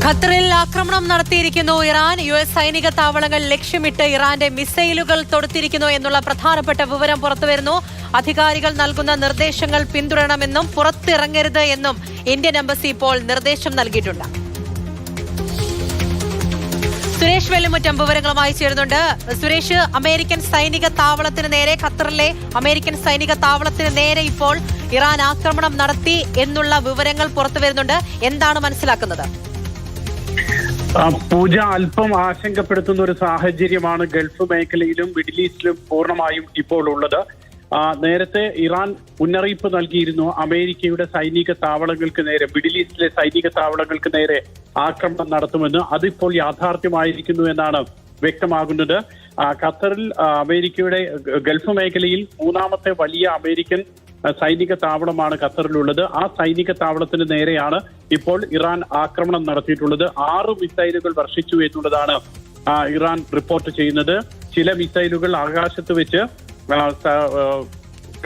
ഖത്തറിൽ ആക്രമണം നടത്തിയിരിക്കുന്നു Iran. US സൈനിക താവളങ്ങൾ ലക്ഷ്യമിട്ട് ഇറാന്റെ മിസൈലുകൾ തൊടുത്തിരിക്കുന്നു എന്നുള്ള പ്രധാനപ്പെട്ട വിവരം പുറത്തുവരുന്നു. അധികാരികൾ നൽകുന്ന നിർദ്ദേശങ്ങൾ പിന്തുടരണമെന്നും പുറത്തിറങ്ങരുത് എന്നും ഇന്ത്യൻ എംബസി ഇപ്പോൾ നിർദ്ദേശം നൽകിയിട്ടുണ്ട്. സുരേഷ് വെള്ളിമുറ്റം വിവരങ്ങളുമായി ചേരുന്നുണ്ട്. സുരേഷ്, അമേരിക്കൻ സൈനിക താവളത്തിന് നേരെ, ഖത്തറിലെ അമേരിക്കൻ സൈനിക താവളത്തിന് നേരെ ഇപ്പോൾ ഇറാൻ ആക്രമണം നടത്തി എന്നുള്ള വിവരങ്ങൾ പുറത്തു വരുന്നുണ്ട്. എന്താണ് മനസ്സിലാക്കുന്നത്? പൂജ, അല്പം ആശങ്കപ്പെടുത്തുന്ന ഒരു സാഹചര്യമാണ് ഗൾഫ് മേഖലയിലും മിഡിൽ ഈസ്റ്റിലും പൂർണ്ണമായും ഇപ്പോൾ ഉള്ളത്. നേരത്തെ ഇറാൻ മുന്നറിയിപ്പ് നൽകിയിരുന്നു അമേരിക്കയുടെ സൈനിക താവളങ്ങൾക്ക് നേരെ, മിഡിൽ ഈസ്റ്റിലെ സൈനിക താവളങ്ങൾക്ക് നേരെ ആക്രമണം നടത്തുമെന്ന്. അതിപ്പോൾ യാഥാർത്ഥ്യമായിരിക്കുന്നു എന്നാണ് വ്യക്തമാകുന്നത്. ഖത്തറിൽ അമേരിക്കയുടെ ഗൾഫ് മേഖലയിൽ മൂന്നാമത്തെ വലിയ അമേരിക്കൻ സൈനിക താവളമാണ് ഖത്തറിലുള്ളത്. ആ സൈനിക താവളത്തിന് നേരെയാണ് ഇപ്പോൾ ഇറാൻ ആക്രമണം നടത്തിയിട്ടുള്ളത്. 6 മിസൈലുകൾ വർഷിച്ചു എന്നുള്ളതാണ് ഇറാൻ റിപ്പോർട്ട് ചെയ്യുന്നത്. ചില മിസൈലുകൾ ആകാശത്ത് വെച്ച്,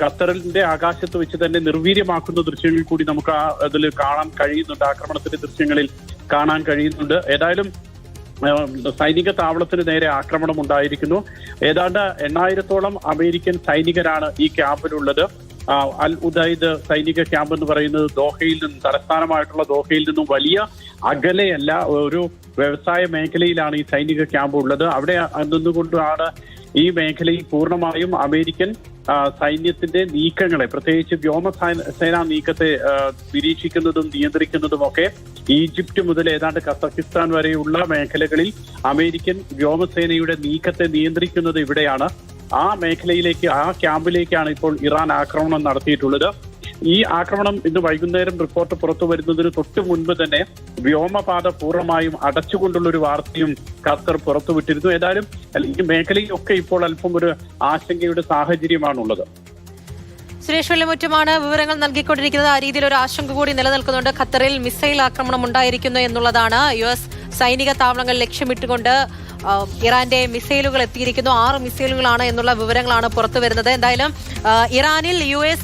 ഖത്തറിന്റെ ആകാശത്ത് വെച്ച് തന്നെ നിർവീര്യമാക്കുന്ന ദൃശ്യങ്ങൾ കൂടി നമുക്ക് അതിൽ കാണാൻ കഴിയുന്നുണ്ട്, ആക്രമണത്തിന്റെ ദൃശ്യങ്ങളിൽ കാണാൻ കഴിയുന്നുണ്ട്. ഏതായാലും സൈനിക താവളത്തിന് നേരെ ആക്രമണം ഉണ്ടായിരിക്കുന്നു. ഏതാണ്ട് 8000-ഓളം അമേരിക്കൻ സൈനികരാണ് ഈ ക്യാമ്പിലുള്ളത്. അൽ ഉദൈദ് സൈനിക ക്യാമ്പ് എന്ന് പറയുന്നത് ദോഹയിൽ നിന്നും, തലസ്ഥാനമായിട്ടുള്ള ദോഹയിൽ നിന്നും വലിയ അകലെയല്ല, ഒരു വ്യവസായ മേഖലയിലാണ് ഈ സൈനിക ക്യാമ്പ് ഉള്ളത്. അവിടെ നിന്നുകൊണ്ടാണ് ഈ മേഖലയിൽ പൂർണ്ണമായും അമേരിക്കൻ സൈന്യത്തിന്റെ നീക്കങ്ങളെ, പ്രത്യേകിച്ച് വ്യോമസേനാ നീക്കത്തെ നിരീക്ഷിക്കുന്നതും നിയന്ത്രിക്കുന്നതുമൊക്കെ. ഈജിപ്റ്റ് മുതൽ ഏതാണ്ട് കസക്കിസ്ഥാൻ വരെയുള്ള മേഖലകളിൽ അമേരിക്കൻ വ്യോമസേനയുടെ നീക്കത്തെ നിയന്ത്രിക്കുന്നത് ഇവിടെയാണ്. ആ മേഖലയിലേക്ക്, ആ ക്യാമ്പിലേക്കാണ് ഇപ്പോൾ ഇറാൻ ആക്രമണം നടത്തിയിട്ടുള്ളത്. ഈ ആക്രമണം ഇന്ന് വൈകുന്നേരം റിപ്പോർട്ട് പുറത്തു വരുന്നതിന് തൊട്ട് മുൻപ് തന്നെ വ്യോമപാത പൂർണ്ണമായും അടച്ചുകൊണ്ടുള്ള ഒരു വാർത്തയും ഖത്തർ പുറത്തുവിട്ടിരുന്നു. ഏതായാലും ഈ മേഖലയിലൊക്കെ ഇപ്പോൾ അല്പം ഒരു ആശങ്കയുടെ സാഹചര്യമാണുള്ളത്. സുരേഷ് വെള്ളിമുറ്റമാണ് വിവരങ്ങൾ നൽകിക്കൊണ്ടിരിക്കുന്നത്. ആ രീതിയിൽ ഒരു ആശങ്ക കൂടി നിലനിൽക്കുന്നുണ്ട്. ഖത്തറിൽ മിസൈൽ ആക്രമണം ഉണ്ടായിരിക്കുന്നു എന്നുള്ളതാണ്. US സൈനിക താവളങ്ങൾ ലക്ഷ്യമിട്ടുകൊണ്ട് ഇറാന്റെ മിസൈലുകൾ എത്തിയിരിക്കുന്നു. 6 മിസൈലുകളാണ് എന്നുള്ള വിവരങ്ങളാണ് പുറത്തു വരുന്നത്. എന്തായാലും ഇറാനിൽ US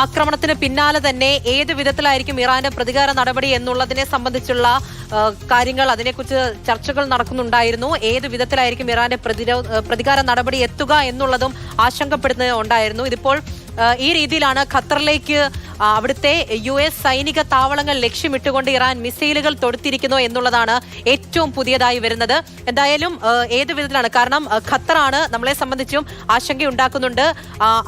ആക്രമണത്തിന് പിന്നാലെ തന്നെ ഏത് വിധത്തിലായിരിക്കും ഇറാന്റെ പ്രതികാര നടപടി എന്നുള്ളതിനെ സംബന്ധിച്ചുള്ള കാര്യങ്ങൾ, അതിനെക്കുറിച്ച് ചർച്ചകൾ നടക്കുന്നുണ്ടായിരുന്നു. ഏത് വിധത്തിലായിരിക്കും ഇറാന്റെ പ്രതികാര നടപടി എത്തുക എന്നുള്ളതും ആശങ്കപ്പെടുന്നുണ്ടായിരുന്നു. ഇതിപ്പോൾ ഈ രീതിയിലാണ് ഖത്തറിലേക്ക് അവിടുത്തെ US സൈനിക താവളങ്ങൾ ലക്ഷ്യമിട്ടുകൊണ്ട് ഇറാൻ മിസൈലുകൾ തൊടുത്തിരിക്കുന്നു എന്നുള്ളതാണ് ഏറ്റവും പുതിയതായി വരുന്നത്. എന്തായാലും ഏത് വിധത്തിലാണ്, കാരണം ഖത്തറാണ് നമ്മളെ സംബന്ധിച്ചും ആശങ്കയുണ്ടാക്കുന്നുണ്ട്.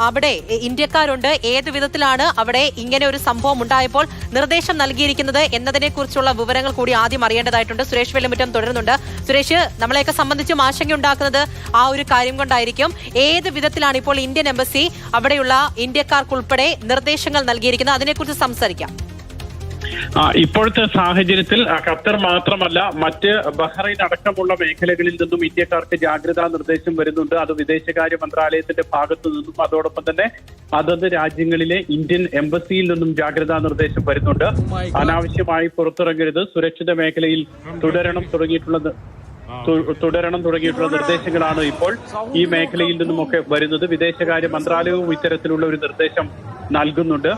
അവിടെ ഇന്ത്യക്കാരുണ്ട്. ഏത് വിധത്തിലാണ് അവിടെ ഇങ്ങനെ ഒരു സംഭവം ഉണ്ടായപ്പോൾ നിർദ്ദേശം നൽകിയിരിക്കുന്നത് എന്നതിനെ കുറിച്ചുള്ള വിവരങ്ങൾ കൂടി ആദ്യം അറിയേണ്ടതായിട്ടുണ്ട്. സുരേഷ് വെള്ളിമുറ്റം തുടരുന്നുണ്ട്. സുരേഷ്, നമ്മളെയൊക്കെ സംബന്ധിച്ചും ആശങ്കയുണ്ടാക്കുന്നത് ആ ഒരു കാര്യം കൊണ്ടായിരിക്കും. ഏത് വിധത്തിലാണ് ഇപ്പോൾ ഇന്ത്യൻ എംബസി അവിടെയുള്ള ഇന്ത്യക്കാർക്കുൾപ്പെടെ നിർദ്ദേശങ്ങൾ നൽകിയിരിക്കുന്നത്? അതിനെക്കുറിച്ച് സംസാരിക്കാം. ഇപ്പോഴത്തെ സാഹചര്യത്തിൽ ഖത്തർ മാത്രമല്ല, മറ്റ് ബഹ്റൈൻ അടക്കമുള്ള മേഖലകളിൽ നിന്നും ഇന്ത്യക്കാർക്ക് ജാഗ്രതാ നിർദ്ദേശം വരുന്നുണ്ട്. അത് വിദേശകാര്യ മന്ത്രാലയത്തിന്റെ ഭാഗത്തു നിന്നും, അതോടൊപ്പം തന്നെ അതത് രാജ്യങ്ങളിലെ ഇന്ത്യൻ എംബസിയിൽ നിന്നും ജാഗ്രതാ നിർദ്ദേശം വരുന്നുണ്ട്. അനാവശ്യമായി പുറത്തിറങ്ങരുത്, സുരക്ഷിത മേഖലയിൽ തുടരണം തുടങ്ങിയിട്ടുള്ള നിർദ്ദേശങ്ങളാണ് ഇപ്പോൾ ഈ മേഖലയിൽ നിന്നുമൊക്കെ വരുന്നത്. വിദേശകാര്യ മന്ത്രാലയവും ഇത്തരത്തിലുള്ള ഒരു നിർദ്ദേശം നൽകുന്നുണ്ട്.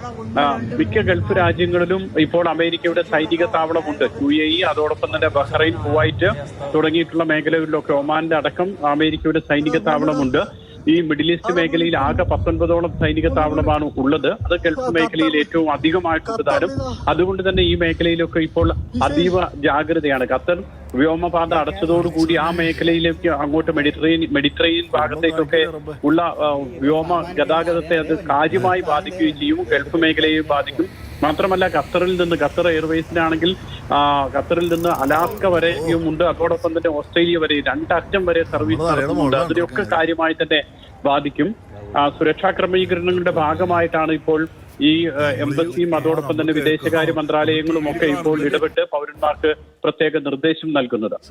മിക്ക ഗൾഫ് രാജ്യങ്ങളിലും ഇപ്പോൾ അമേരിക്കയുടെ സൈനിക താവളമുണ്ട്. UAE, അതോടൊപ്പം തന്നെ ബഹ്റൈൻ, കുവൈറ്റ് തുടങ്ങിയിട്ടുള്ള മേഖലകളിലൊക്കെ, ഒമാന്റെ അടക്കം അമേരിക്കയുടെ സൈനിക താവളമുണ്ട്. ഈ മിഡിൽ ഈസ്റ്റ് മേഖലയിൽ ആകെ 19ഓളം സൈനിക താവളമാണ് ഉള്ളത്. അത് ഗൾഫ് മേഖലയിൽ ഏറ്റവും അധികമായിട്ടുണ്ട് താനും. അതുകൊണ്ട് തന്നെ ഈ മേഖലയിലൊക്കെ ഇപ്പോൾ അതീവ ജാഗ്രതയാണ്. ഖത്തർ വ്യോമപാത അടച്ചതോടുകൂടി ആ മേഖലയിലേക്ക്, അങ്ങോട്ട് മെഡിറ്ററേനിയൻ ഭാഗത്തേക്കൊക്കെ ഉള്ള വ്യോമ ഗതാഗതത്തെ അത് കാര്യമായി ബാധിക്കുകയും ചെയ്യും. ഗൾഫ് മേഖലയെ ബാധിക്കും. മാത്രമല്ല, ഖത്തർ എയർവേസിനാണെങ്കിൽ ഖത്തറിൽ നിന്ന് അലാസ്ക വരെയും ഉണ്ട്. അതോടൊപ്പം തന്നെ ഓസ്ട്രേലിയ വരെ 2 അറ്റം വരെ സർവീസ് നടത്തുന്നുണ്ട്. അതിനെയൊക്കെ കാര്യമായി തന്നെ ബാധിക്കും. സുരക്ഷാ ക്രമീകരണങ്ങളുടെ ഭാഗമായിട്ടാണ് ഇപ്പോൾ ഈ എംബസിയും അതോടൊപ്പം തന്നെ വിദേശകാര്യ മന്ത്രാലയങ്ങളും ഒക്കെ ഇപ്പോൾ ഇടപെട്ട് പൗരന്മാർക്ക് പ്രത്യേക നിർദ്ദേശം നൽകുന്നത്.